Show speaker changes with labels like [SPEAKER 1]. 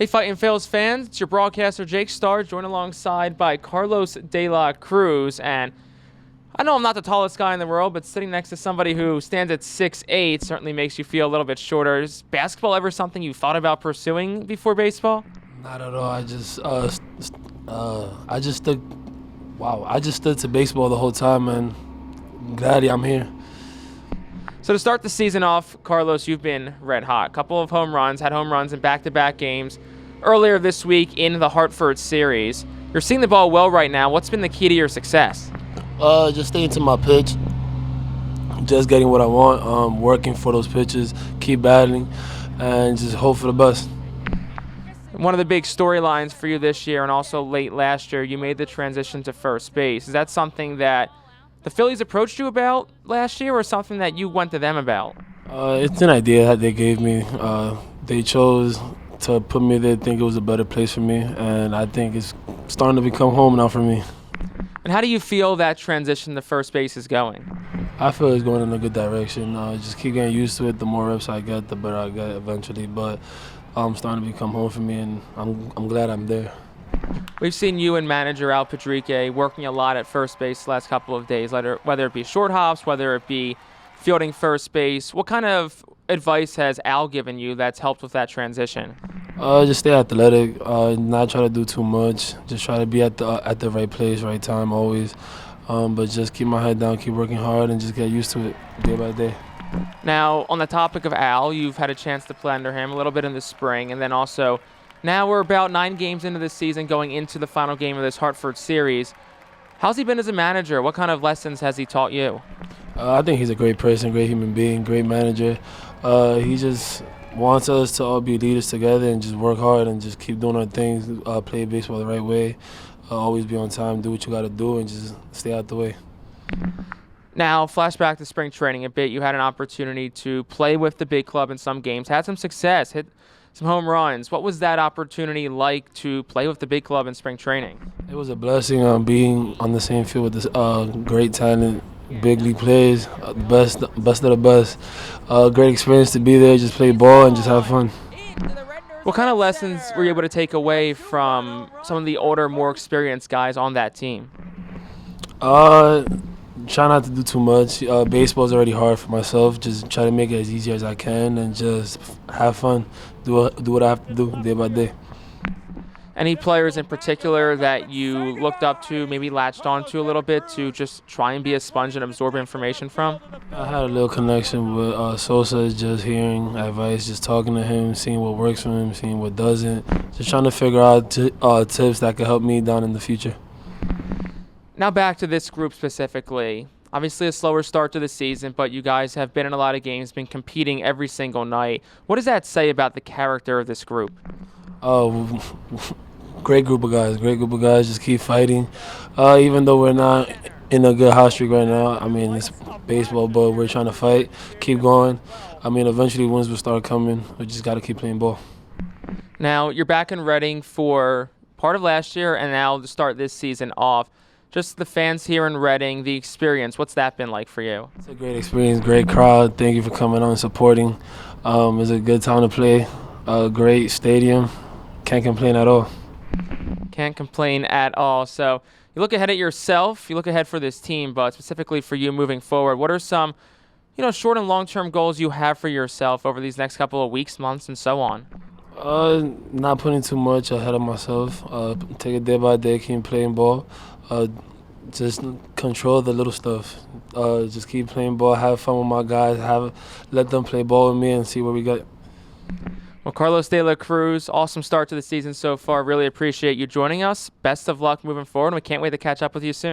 [SPEAKER 1] Hey, Fightin Fails fans, it's your broadcaster Jake Starr, joined alongside by Carlos de la Cruz. And I know I'm not the tallest guy in the world, but sitting next to somebody who stands at 6'8" certainly makes you feel a little bit shorter. Is basketball ever something you thought about pursuing before baseball?
[SPEAKER 2] Not at all. I just stood. Wow, I just stood to baseball the whole time, and I'm glad I'm here.
[SPEAKER 1] So to start the season off, Carlos, you've been red hot. Couple of home runs, had home runs in back-to-back games earlier this week in the Hartford series. You're seeing the ball well right now. What's been the key to your success?
[SPEAKER 2] Just staying to my pitch, just getting what I want, working for those pitches, keep battling, and just hope for the best.
[SPEAKER 1] One of the big storylines for you this year and also late last year, you made the transition to first base. Is that something that the Phillies approached you about last year or something that you went to them about?
[SPEAKER 2] It's an idea that they gave me. They chose to put me there, think it was a better place for me, and I think it's starting to become home now for me.
[SPEAKER 1] And how do you feel that transition to first base is going?
[SPEAKER 2] I feel it's going in a good direction. Just keep getting used to it. The more reps I get, the better I get eventually. But I'm starting to become home for me, and I'm glad I'm there.
[SPEAKER 1] We've seen you and manager Al Padrique working a lot at first base the last couple of days, whether it be short hops, whether it be fielding first base. What kind of advice has Al given you that's helped with that transition?
[SPEAKER 2] Just stay athletic, not try to do too much. Just try to be at the right place, right time, always. But just keep my head down, keep working hard, and just get used to it day by day.
[SPEAKER 1] Now, on the topic of Al, you've had a chance to play under him a little bit in the spring, and then also now we're about 9 games into this season, going into the final game of this Hartford series. How's he been as a manager? What kind of lessons has he taught you?
[SPEAKER 2] I think he's a great person, great human being, great manager. He just wants us to all be leaders together and just work hard and just keep doing our things, play baseball the right way, always be on time, do what you got to do, and just stay out the way.
[SPEAKER 1] Now, flashback to spring training a bit. You had an opportunity to play with the big club in some games, had some success, hit some home runs. What was that opportunity like to play with the big club in spring training?
[SPEAKER 2] It was a blessing being on the same field with this great talent, big league players, best of the best. Great experience to be there, just play ball and just have fun.
[SPEAKER 1] What kind of lessons were you able to take away from some of the older, more experienced guys on that team?
[SPEAKER 2] Try not to do too much. Baseball's already hard for myself. Just try to make it as easy as I can and just have fun. Do what I have to do day by day.
[SPEAKER 1] Any players in particular that you looked up to, maybe latched onto a little bit to just try and be a sponge and absorb information from?
[SPEAKER 2] I had a little connection with Sosa, just hearing advice, just talking to him, seeing what works for him, seeing what doesn't. Just trying to figure out tips that could help me down in the future.
[SPEAKER 1] Now back to this group specifically. Obviously a slower start to the season, but you guys have been in a lot of games, been competing every single night. What does that say about the character of this group?
[SPEAKER 2] Great group of guys, just keep fighting. Even though we're not in a good hot streak right now, I mean, it's baseball, but we're trying to fight, keep going. I mean, eventually wins will start coming. We just got to keep playing ball.
[SPEAKER 1] Now, you're back in Reading for part of last year and now to start this season off. Just the fans here in Reading, the experience, what's that been like for you?
[SPEAKER 2] It's a great experience, great crowd. Thank you for coming on and supporting. It's a good time to play, a great stadium. Can't complain at all.
[SPEAKER 1] Can't complain at all. So you look ahead at yourself, you look ahead for this team, but specifically for you moving forward, what are some short and long-term goals you have for yourself over these next couple of weeks, months, and so on?
[SPEAKER 2] Not putting too much ahead of myself. Take it day by day, keep playing ball. Just control the little stuff. Just keep playing ball, have fun with my guys, let them play ball with me and see where we get.
[SPEAKER 1] Well, Carlos de la Cruz, awesome start to the season so far. Really appreciate you joining us. Best of luck moving forward, and we can't wait to catch up with you soon.